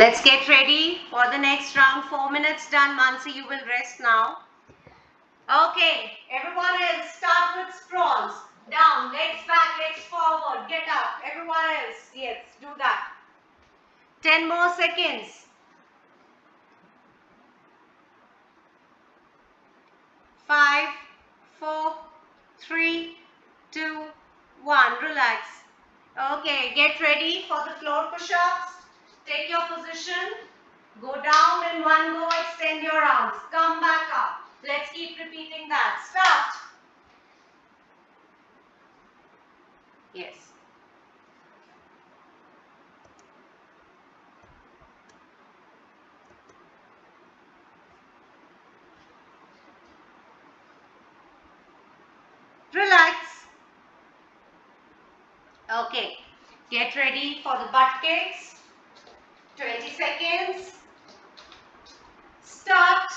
Let's get ready for the next round. 4 minutes done. Mansi, you will rest now. Okay, everyone else, start with sprawls. Down, legs back, legs forward. Get up. Everyone else, yes, do that. 10 more seconds. 5, 4, 3, 2, 1. Relax. Okay, get ready for the floor push-ups. Take your position. Go down in one go, extend your arms. Come back up. Let's keep repeating that. Start. Yes. Relax. Okay. Get ready for the butt kicks. 20 seconds. Start.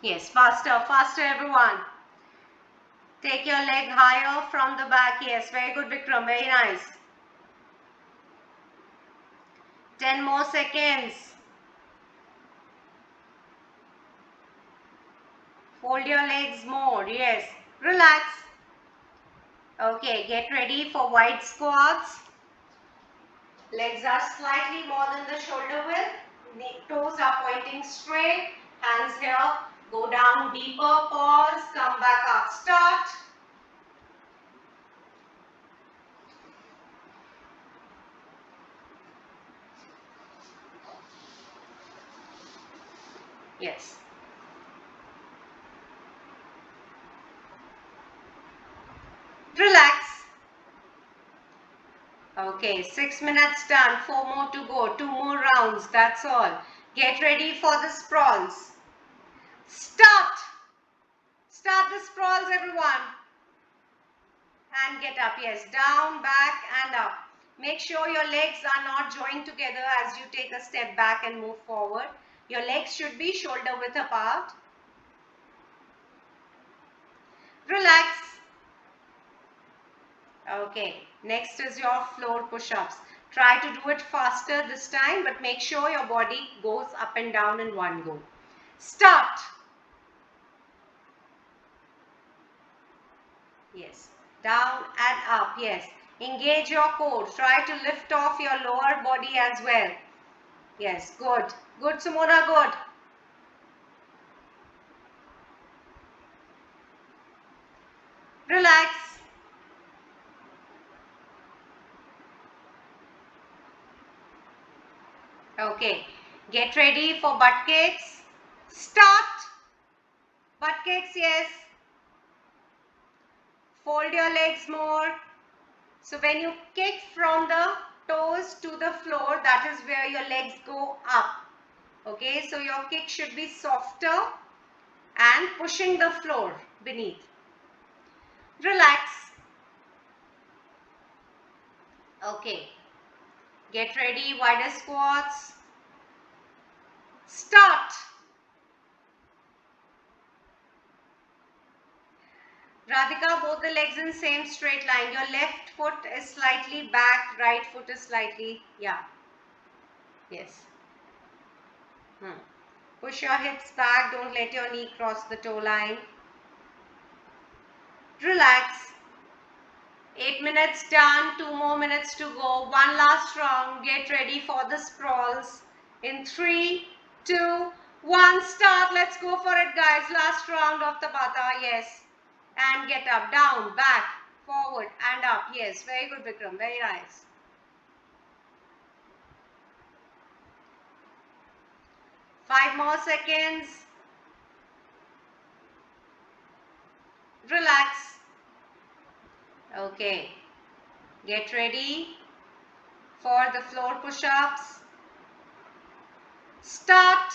Yes, faster, faster everyone. Take your leg higher from the back. Yes, very good Vikram, very nice. 10 more seconds. Fold your legs more. Yes. Relax. Okay, get ready for wide squats. Legs are slightly more than the shoulder width. The toes are pointing straight. Hands here. Go down deeper. Pause. Come back up. Start. Yes. Relax. Okay, 6 minutes done. 4 more to go. 2 more rounds. That's all. Get ready for the sprawls. Start. Start the sprawls, everyone. And get up. Yes, down, back and up. Make sure your legs are not joined together as you take a step back and move forward. Your legs should be shoulder width apart. Relax. Okay, next is your floor push-ups. Try to do it faster this time, but make sure your body goes up and down in one go. Start. Yes, down and up. Yes, engage your core. Try to lift off your lower body as well. Yes, good. Good, Simona, good. Relax. Okay, get ready for butt kicks. Start. Butt kicks, yes. Fold your legs more. So when you kick from the toes to the floor, that is where your legs go up. Okay, so your kick should be softer and pushing the floor beneath. Relax. Okay, get ready, wider squats. Start. Radhika, both the legs in same straight line. Your left foot is slightly back, right foot is slightly, yeah. Yes. Push your hips back, don't let your knee cross the toe line. Relax. 8 minutes done, 2 more minutes to go. One last round. Get ready for the sprawls. In 3, 2, 1, start. Let's go for it, guys. Last round of the Bata. Yes. And get up, down, back, forward and up. Yes, very good, Vikram. Very nice. Five more seconds. Relax. Okay. Get ready for the floor push-ups. Start.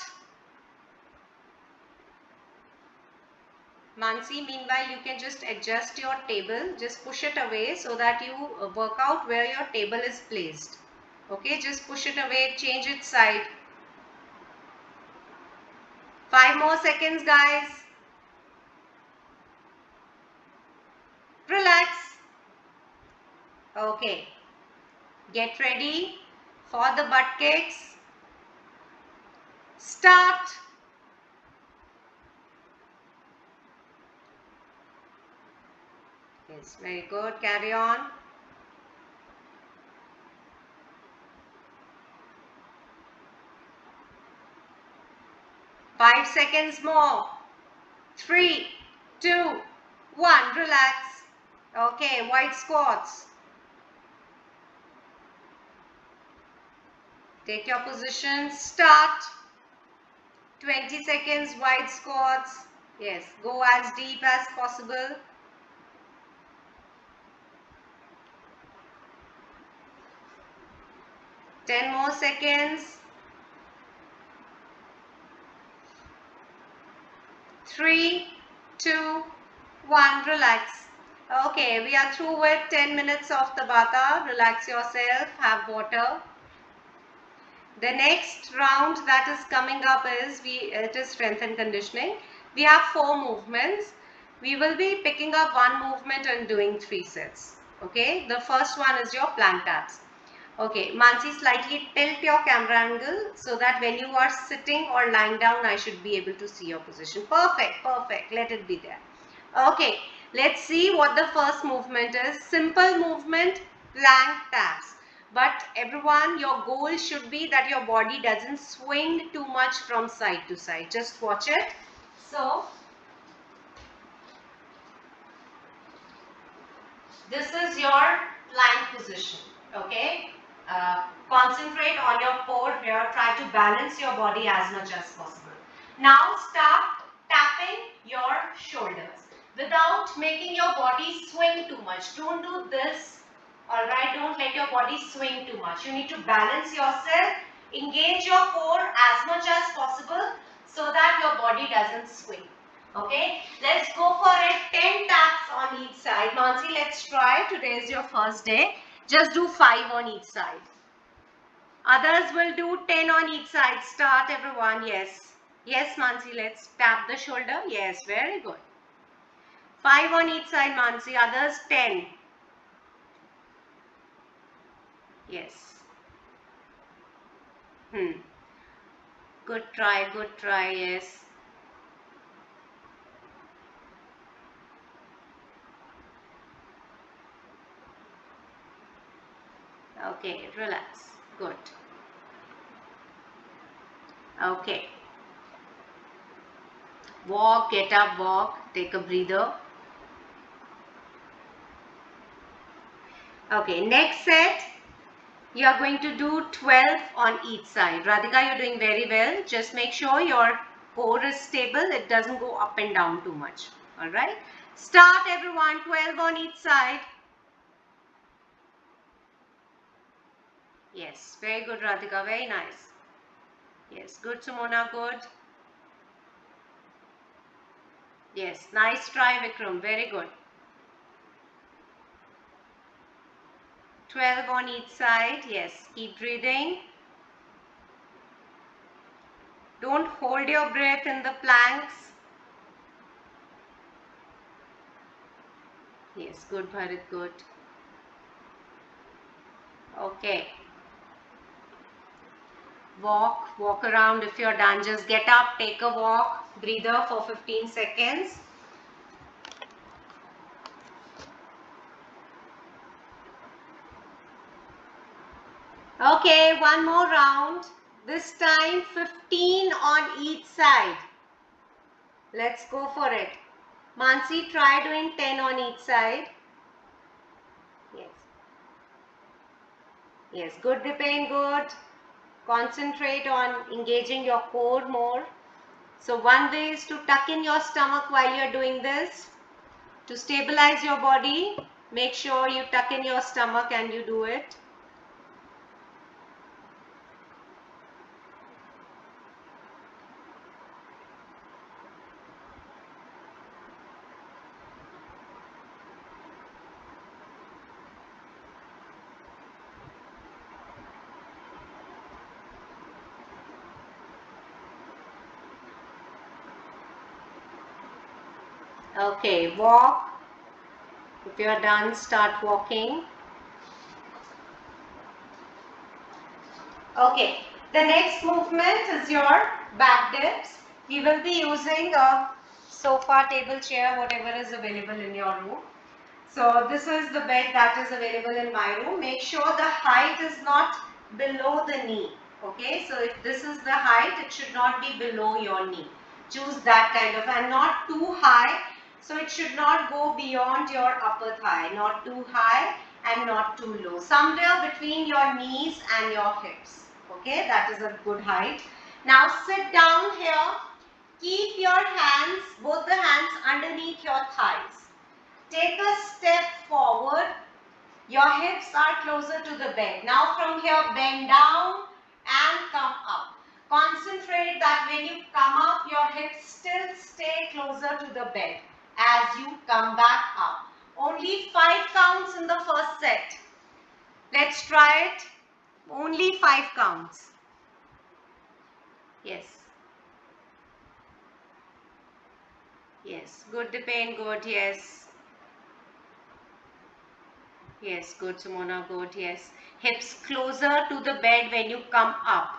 Mansi, meanwhile, you can just adjust your table. Just push it away so that you work out where your table is placed. Okay, just push it away, change its side. 5 more seconds, guys. Relax. Okay. Get ready For the butt kicks. Start. Yes, very good. Carry on. Five seconds more. 3, 2, 1. Relax. Okay, wide squats. Take your position. Start. 20 seconds wide squats. Yes, go as deep as possible. Ten more seconds. 3, 2, 1. Relax. Okay, we are through with 10 minutes of Tabata. Relax yourself. Have water. The next round that is coming up is it is strength and conditioning. We have 4 movements. We will be picking up one movement and doing 3 sets. Okay, the first one is your plank abs. Okay, Mansi, slightly tilt your camera angle so that when you are sitting or lying down, I should be able to see your position. Perfect, perfect. Let it be there. Okay, let's see what the first movement is. Simple movement, plank taps. But everyone, your goal should be that your body doesn't swing too much from side to side. Just watch it. So, this is your plank position. Okay. Concentrate on your core here. Try to balance your body as much as possible. Now start tapping your shoulders without making your body swing too much. Don't do this. Alright, don't let your body swing too much. You need to balance yourself. Engage your core as much as possible so that your body doesn't swing. Okay, let's go for it. 10 taps on each side. Mansi, let's try. Today is your first day. Just do 5 on each side. Others will do 10 on each side. Start everyone. Yes. Yes, Mansi, let's tap the shoulder. Yes, very good. 5 on each side, Mansi. Others 10. Yes. Good try, good try. Yes. Okay, relax. Good. Okay. Walk, get up, walk. Take a breather. Okay, next set. You are going to do 12 on each side. Radhika, you're doing very well. Just make sure your core is stable. It doesn't go up and down too much. Alright. Start everyone. 12 on each side. Yes. Very good, Radhika. Very nice. Yes. Good, Sumona. Good. Yes. Nice try, Vikram. Very good. 12 on each side. Yes. Keep breathing. Don't hold your breath in the planks. Yes. Good, Bharat. Good. Okay. Walk around. If you're done, just get up, take a walk, breather for 15 seconds. Okay, one more round. This time 15 on each side. Let's go for it. Mansi, try doing 10 on each side. Yes. Yes, good Dipen, good. Concentrate on engaging your core more. So one way is to tuck in your stomach while you're doing this. To stabilize your body, make sure you tuck in your stomach and you do it. Okay, walk. If you are done, start walking. Okay, the next movement is your back dips. We will be using a sofa, table, chair, whatever is available in your room. So this is the bed that is available in my room. Make sure the height is not below the knee. Okay, so if this is the height, it should not be below your knee. Choose that kind of, and not too high. So it should not go beyond your upper thigh. Not too high and not too low. Somewhere between your knees and your hips. Okay, that is a good height. Now sit down here. Keep your hands, both the hands underneath your thighs. Take a step forward. Your hips are closer to the bed. Now from here, bend down and come up. Concentrate that when you come up, your hips still stay closer to the bed as you come back up. Only 5 counts in the first set. Let's try it. Only 5 counts. Yes. Yes. Good, Dipen. Good. Yes. Yes, good, Sumona, good, yes. Hips closer to the bed when you come up.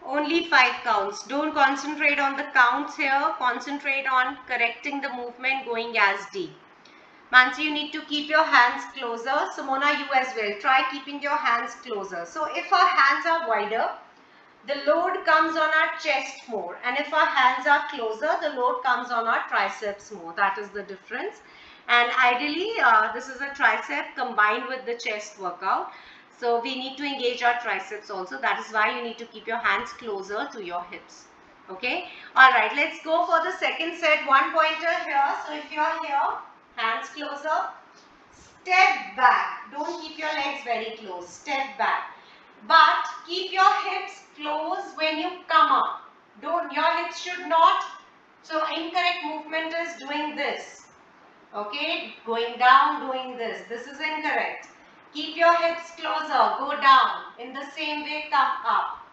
Only 5 counts. Don't concentrate on the counts here. Concentrate on correcting the movement going as deep. Mansi, you need to keep your hands closer. Sumona, you as well. Try keeping your hands closer. So if our hands are wider, the load comes on our chest more. And if our hands are closer, the load comes on our triceps more. That is the difference. And ideally, this is a tricep combined with the chest workout. So we need to engage our triceps also. That is why you need to keep your hands closer to your hips. Okay. All right. Let's go for the second set. One pointer here. So if you are here, hands closer. Step back. Don't keep your legs very close. Step back. But keep your hips close when you come up. Your hips should not. So incorrect movement is doing this. Okay, going down, doing this. This is incorrect. Keep your hips closer. Go down. In the same way, come up.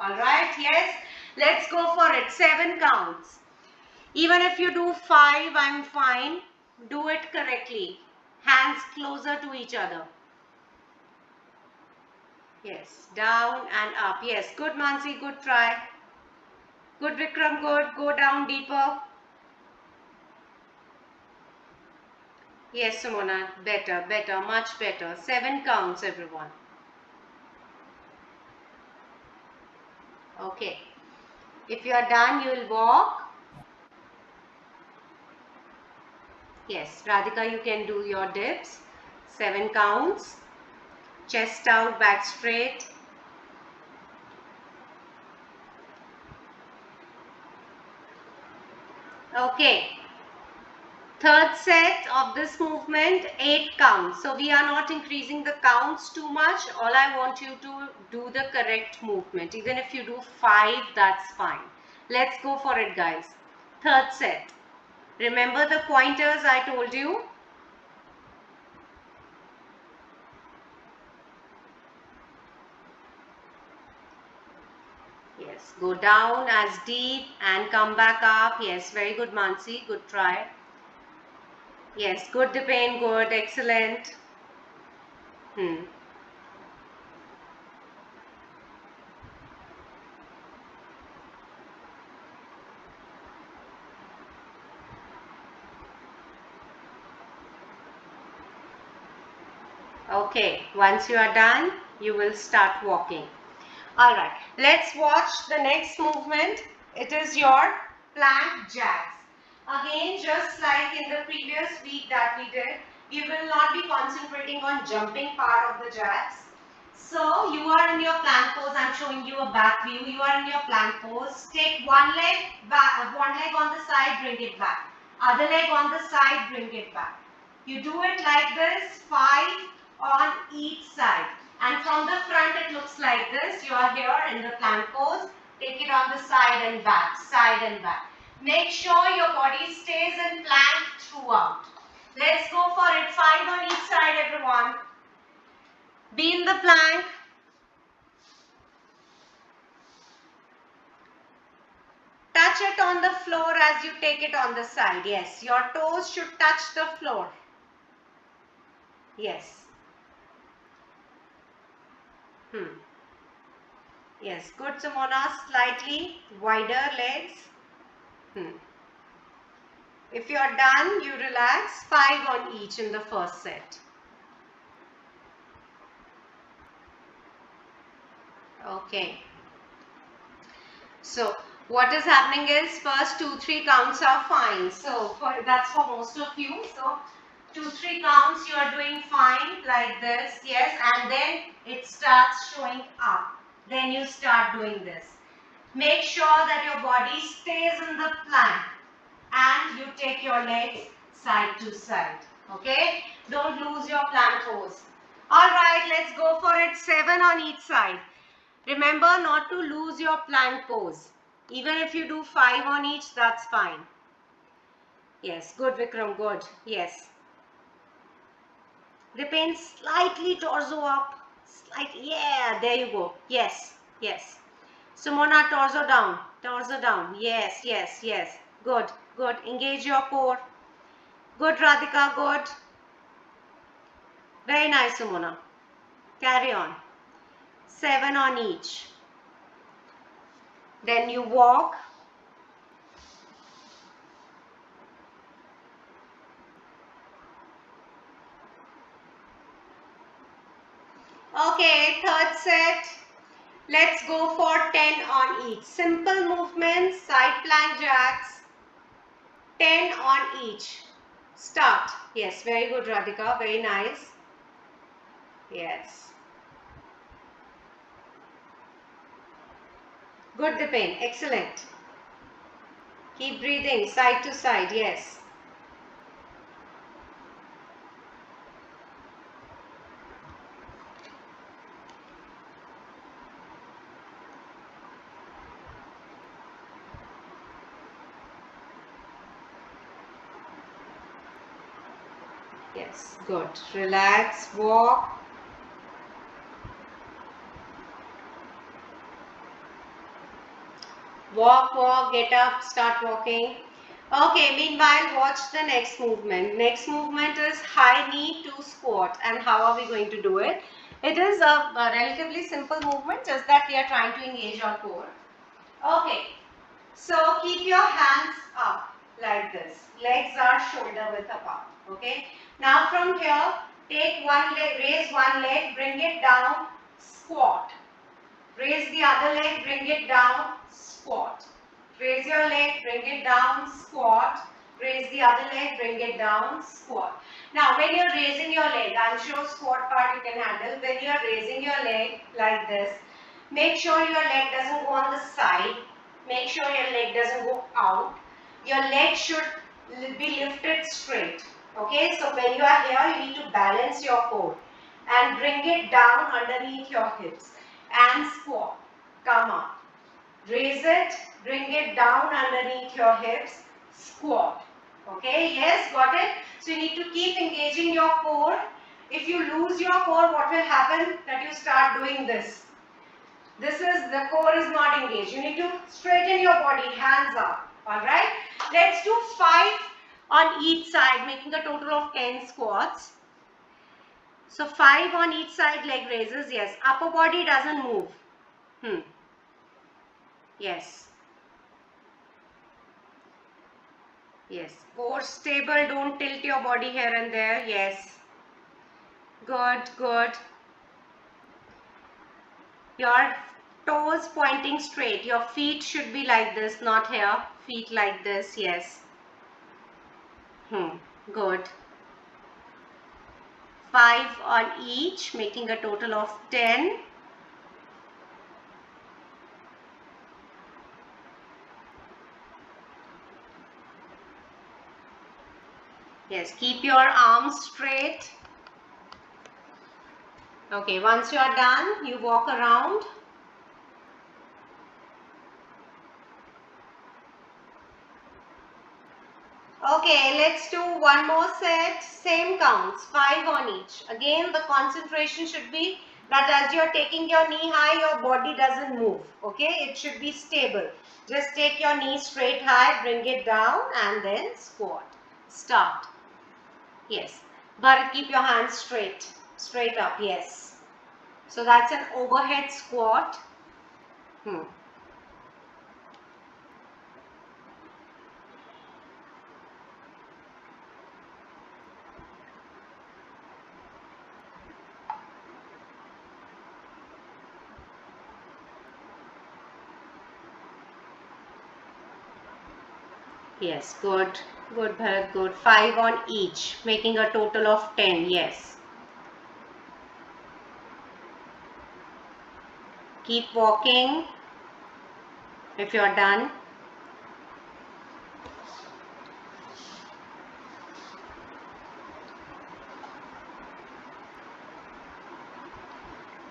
Alright, yes. Let's go for it. 7 counts. Even if you do 5, I'm fine. Do it correctly. Hands closer to each other. Yes, down and up. Yes, good Mansi, good try. Good Vikram, good. Go down deeper. Yes, Sumona, better, better, much better. 7 counts, everyone. Okay. If you are done, you will walk. Yes, Radhika, you can do your dips. 7 counts. Chest out, back straight. Okay. Third set of this movement, 8 counts. So we are not increasing the counts too much. All I want you to do the correct movement. Even if you do 5, that's fine. Let's go for it, guys. Third set. Remember the pointers I told you? Yes, go down as deep and come back up. Yes, very good, Mansi. Good try. Yes, good, Dipen. Good, excellent. Okay, once you are done, you will start walking. Alright, let's watch the next movement. It is your plank jacks. Again, just like in the previous week that we did, we will not be concentrating on jumping part of the jacks. So, you are in your plank pose. I am showing you a back view. You are in your plank pose. Take one leg back, one leg on the side, bring it back. Other leg on the side, bring it back. You do it like this, 5 on each side. And from the front it looks like this. You are here in the plank pose. Take it on the side and back, side and back. Make sure your body stays in plank throughout. Let's go for it. 5 on each side, everyone. Be in the plank. Touch it on the floor as you take it on the side. Yes, your toes should touch the floor. Yes. Yes, good, Simona. Slightly wider legs. If you're done, you relax. 5 on each in the first set. Okay. So, what is happening is first 2-3 counts are fine. So, that's for most of you. So, 2-3 counts you are doing fine like this. Yes, and then it starts showing up. Then you start doing this. Make sure that your body stays in the plank and you take your legs side to side. Okay? Don't lose your plank pose. Alright, let's go for it. 7 on each side. Remember not to lose your plank pose. Even if you do 5 on each, that's fine. Yes, good Vikram, good. Yes. Repaint slightly torso up. Slightly, yeah, there you go. Yes, yes. Simona, torso down. Torso down. Yes, yes, yes. Good, good. Engage your core. Good, Radhika, good. Very nice, Simona. Carry on. 7 on each. Then you walk. Okay, third set. Let's go for 10 on each. Simple movements, side plank jacks. 10 on each. Start. Yes, very good, Radhika. Very nice. Yes. Good, Dipen. Excellent. Keep breathing side to side. Yes. Yes, good. Relax, walk. Walk, walk, get up, start walking. Okay, meanwhile, watch the next movement. Next movement is high knee to squat. And how are we going to do it? It is a relatively simple movement, just that we are trying to engage our core. Okay, so keep your hands up like this. Legs are shoulder width apart. Okay, now from here, take one leg, raise one leg, bring it down, squat. Raise the other leg, bring it down, squat. Raise your leg, bring it down, squat. Raise the other leg, bring it down, squat. Now, when you're raising your leg, I'm sure squat part you can handle. When you're raising your leg like this, make sure your leg doesn't go on the side. Make sure your leg doesn't go out. Your leg should be lifted straight. Okay, so when you are here, you need to balance your core and bring it down underneath your hips and squat. Come up. Raise it, bring it down underneath your hips, squat. Okay, yes, got it? So you need to keep engaging your core. If you lose your core, what will happen? That you start doing this. This is, the core is not engaged. You need to straighten your body, hands up. Alright? Let's do 5 on each side, making a total of 10 squats. So 5 on each side leg raises. Yes, upper body doesn't move. Yes. Yes. Core stable. Don't tilt your body here and there. Yes. Good, good. Your toes pointing straight. Your feet should be like this, not here. Feet like this. Yes. Good. 5 on each, making a total of 10. Yes, keep your arms straight. Okay, once you are done, you walk around. Okay, let's do one more set. Same counts, 5 on each. Again, the concentration should be that as you're taking your knee high, your body doesn't move. Okay, it should be stable. Just take your knee straight high, bring it down and then squat. Start. Yes. But keep your hands straight. Straight up, yes. So that's an overhead squat. Yes, good. Good, Bharat, good. 5 on each, making a total of 10. Yes. Keep walking if you're done.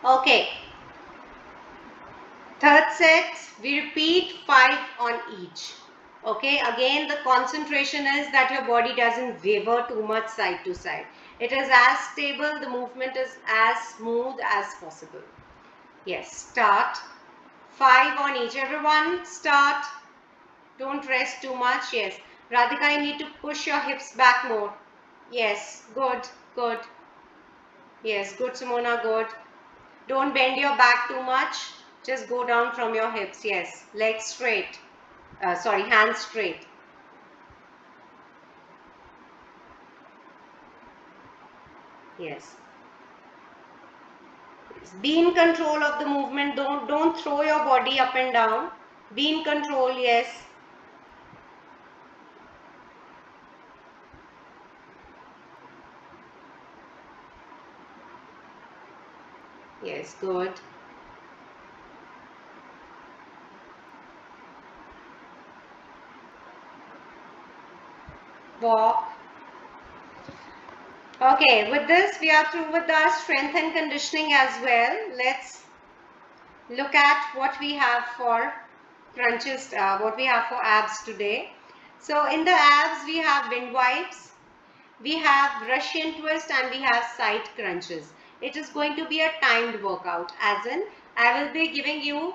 Okay. Third set, we repeat 5 on each. Okay, again the concentration is that your body doesn't waver too much side to side. It is as stable, the movement is as smooth as possible. Yes, start. 5 on each. Everyone, start. Don't rest too much. Yes. Radhika, you need to push your hips back more. Yes, good, good. Yes, good, Simona, good. Don't bend your back too much. Just go down from your hips. Yes, legs straight. Sorry, hands straight. Yes. Be in control of the movement. Don't throw your body up and down. Be in control. Yes. Yes, good. Walk. Okay, with this we are through with our strength and conditioning as well. Let's look at what we have for crunches, what we have for abs today. So in the abs we have wind wipes, we have Russian twist, and we have side crunches. It is going to be a timed workout, as in I will be giving you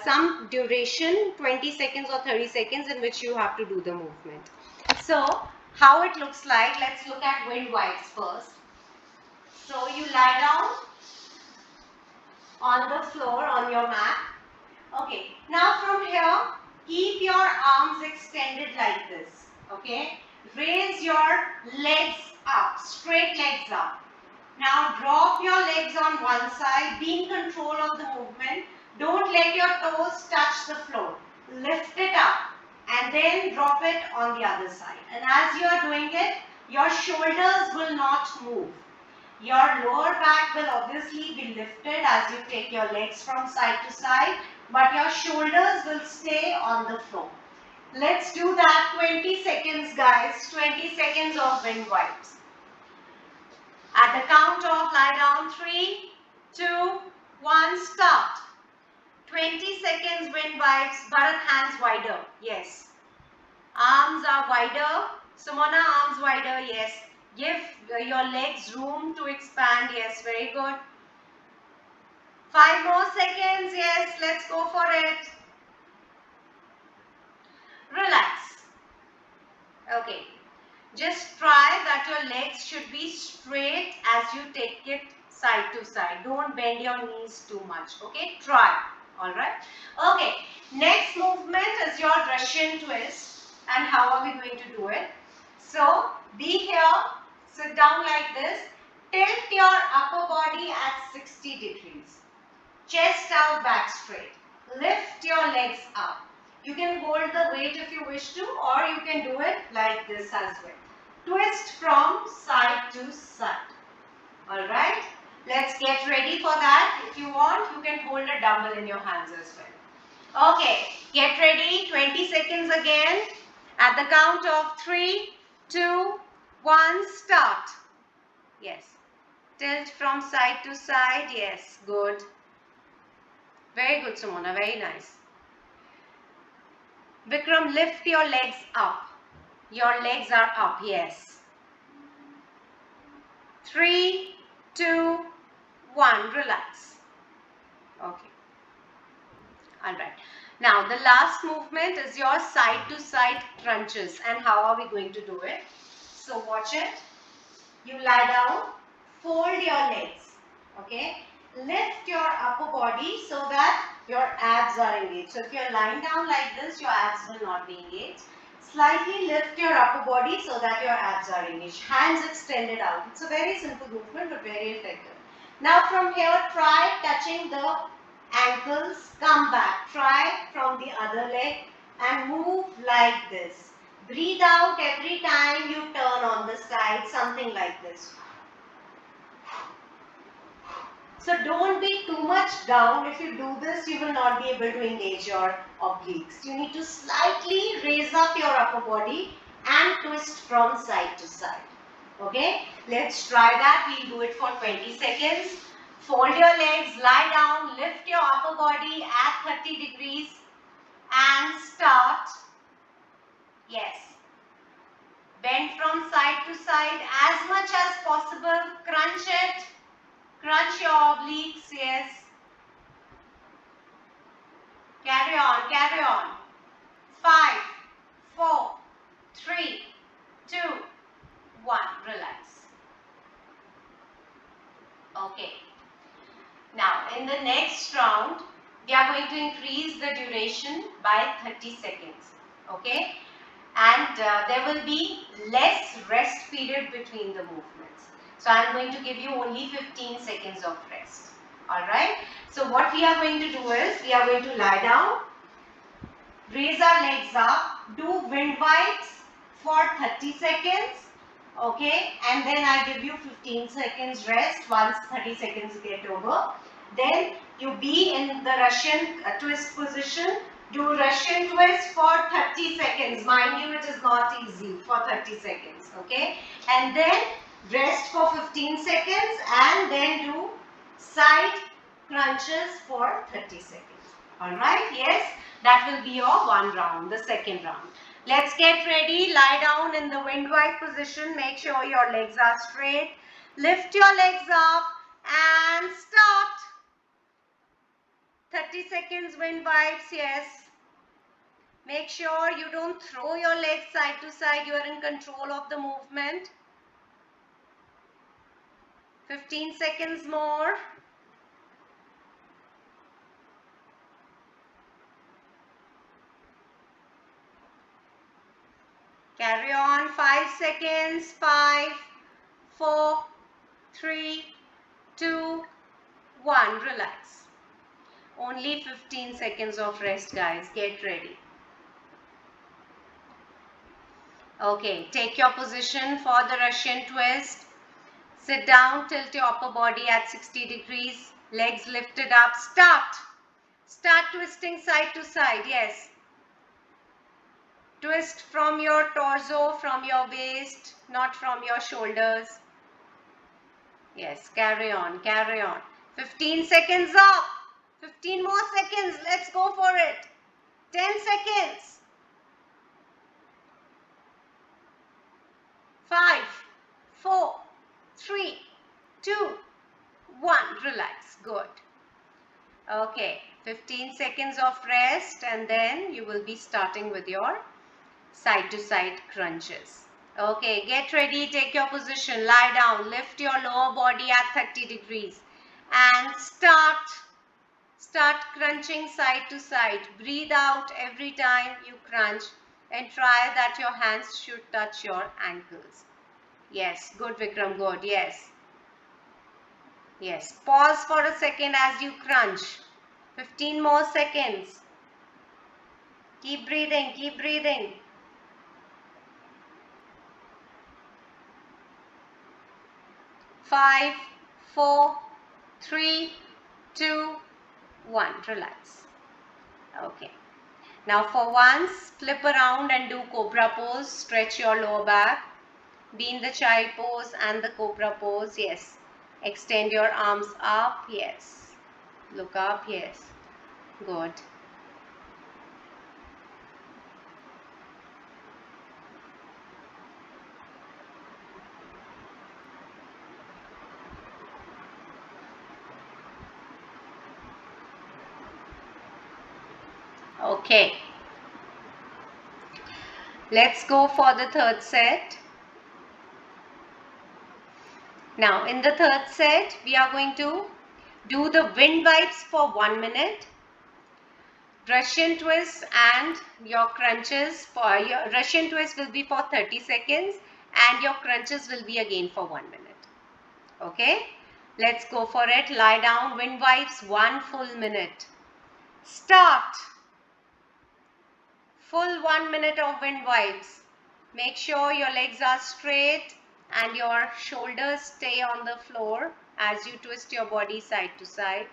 some duration, 20 seconds or 30 seconds, in which you have to do the movement. So how it looks like, let's look at wind wipes first. So you lie down on the floor on your mat. Okay, now from here, keep your arms extended like this. Okay, raise your legs up, straight legs up. Now drop your legs on one side, be in control of the movement. Don't let your toes touch the floor. Lift it up and then drop it on the other side. And as you are doing it, your shoulders will not move. Your lower back will obviously be lifted as you take your legs from side to side, but your shoulders will stay on the floor. Let's do that 20 seconds, guys. 20 seconds of wind wipes. At the count of lie down, 3, 2, 1, start. 20 seconds wind wipes. Bharat, hands wider. Yes. Arms are wider. Sumana, arms wider. Yes. Give your legs room to expand. Yes, very good. 5 more seconds. Yes, let's go for it. Relax. Okay. Just try that your legs should be straight as you take it side to side. Don't bend your knees too much. Okay. Try. Alright. Okay. Next movement is your Russian twist. And how are we going to do it? So, be here. Sit down like this. Tilt your upper body at 60 degrees. Chest out, back straight. Lift your legs up. You can hold the weight if you wish to, or you can do it like this as well. Twist from side to side. Alright? Let's get ready for that. If you want, you can hold a dumbbell in your hands as well. Okay, get ready. 20 seconds again. At the count of 3, 2, 1, start. Yes. Tilt from side to side. Yes, good. Very good, Sumona. Very nice. Vikram, lift your legs up. Your legs are up. Yes. 3, 2, 1. Relax. Okay. Alright. Now, the last movement is your side to side crunches. And how are we going to do it? So, watch it. You lie down. Fold your legs. Okay. lift your upper body so that your abs are engaged. So if you're lying down like this, your abs will not be engaged. Slightly lift your upper body so that your abs are engaged. Hands extended out. It's a very simple movement but very effective. Now from here, try touching the ankles. Come back. Try from the other leg and move like this. Breathe out every time you turn on the side, something like this. So don't be too much down. If you do this, you will not be able to engage your obliques. You need to slightly raise up your upper body and twist from side to side. Okay, let's try that. We'll do it for 20 seconds. Fold your legs, lie down, lift your upper body at 30 degrees and start. Yes. Bend from side to side as much as possible. Crunch it. Crunch your obliques. Yes. Carry on, carry on. 5, 4, 3, 2, 1. Relax. Okay. Now, in the next round, we are going to increase the duration by 30 seconds. Okay. And there will be less rest period between the movements. So, I am going to give you only 15 seconds of rest. Alright. So, what we are going to do is, we are going to lie down. Raise our legs up, do wind wipes for 30 seconds, okay, and then I give you 15 seconds rest once 30 seconds get over. Then you be in the Russian twist position, do Russian twist for 30 seconds. Mind you, it is not easy for 30 seconds, okay, and then rest for 15 seconds and then do side crunches for 30 seconds. Alright, yes. That will be your one round, the second round. Let's get ready. Lie down in the wind wipe position. Make sure your legs are straight. Lift your legs up and start. 30 seconds wind wipes, yes. Make sure you don't throw your legs side to side. You are in control of the movement. 15 seconds more. Carry on. 5 seconds. 5, 4, 3, 2, 1. Relax. Only 15 seconds of rest, guys. Get ready. Okay, take your position for the Russian twist. Sit down, tilt your upper body at 60 degrees. Legs lifted up. Start. Start twisting side to side. Yes. Twist from your torso, from your waist, not from your shoulders. Yes, carry on, carry on. 15 seconds up. 15 more seconds. Let's go for it. 10 seconds. 5, 4, 3, 2, 1. Relax. Good. Okay. 15 seconds of rest and then you will be starting with your side to side crunches. Okay. Get ready. Take your position. Lie down. Lift your lower body at 30 degrees and start. Start crunching side to side. Breathe out every time you crunch and try that your hands should touch your ankles. Yes, good Vikram, good, yes. Yes, pause for a second as you crunch. 15 more seconds. Keep breathing, keep breathing. 5, 4, 3, 2, 1. Relax. Okay. Now for once, flip around and do cobra pose. Stretch your lower back. Be in the child pose and the cobra pose. Yes. Extend your arms up. Yes. Look up. Yes. Good. Okay. Let's go for the third set. Now in the third set, we are going to Do the wind vibes for 1 minute. Russian twist and your crunches. For your Russian twist will be for 30 seconds and your crunches will be again for 1 minute. Okay, let's go for it. Lie down, wind vibes, 1 full minute. Start. Full 1 minute of wind vibes. Make sure your legs are straight and your shoulders stay on the floor as you twist your body side to side.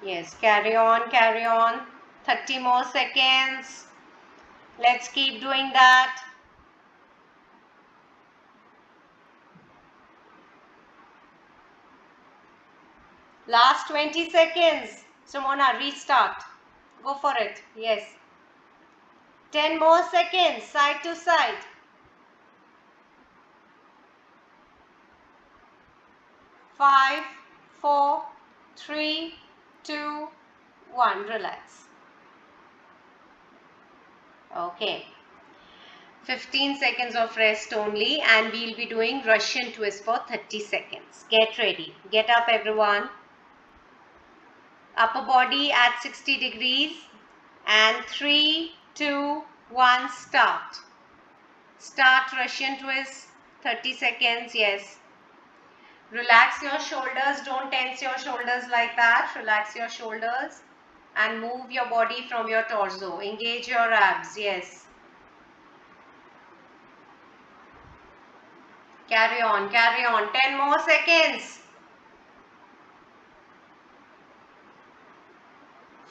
Yes, carry on, carry on. 30 more seconds. Let's keep doing that. Last 20 seconds. Simona, restart. Go for it. Yes. 10 more seconds, side to side. 5, 4, 3, 2, 1. Relax. Okay. 15 seconds of rest only and we'll be doing Russian twist for 30 seconds. Get ready. Get up everyone. Upper body at 60 degrees and 3, 2, 1, start. Start Russian twist, 30 seconds, yes. Relax your shoulders, don't tense your shoulders like that. Relax your shoulders and move your body from your torso. Engage your abs, yes. Carry on, carry on. 10 more seconds.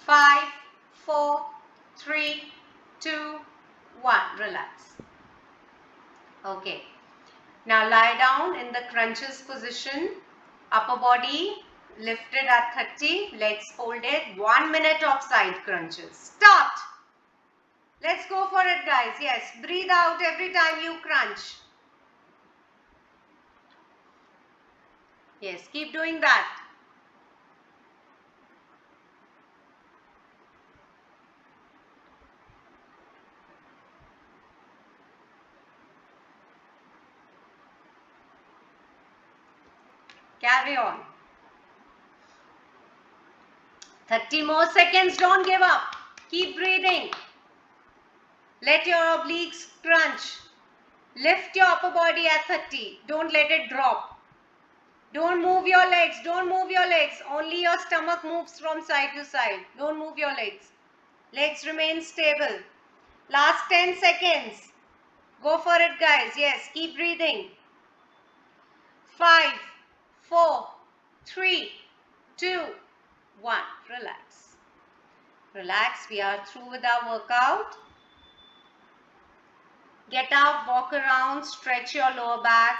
5, 4, 3, 2, 1. Relax. Okay. Now lie down in the crunches position. Upper body lifted at 30. Legs folded. 1 minute of side crunches. Start. Let's go for it, guys. Yes. Breathe out every time you crunch. Yes. Keep doing that. Carry on. 30 more seconds. Don't give up. Keep breathing. Let your obliques crunch. Lift your upper body at 30. Don't let it drop. Don't move your legs. Don't move your legs. Only your stomach moves from side to side. Don't move your legs. Legs remain stable. Last 10 seconds. Go for it, guys. Yes, keep breathing. 5, 4, 3, 2, 1. Relax. Relax. We are through with our workout. Get up, walk around, stretch your lower back.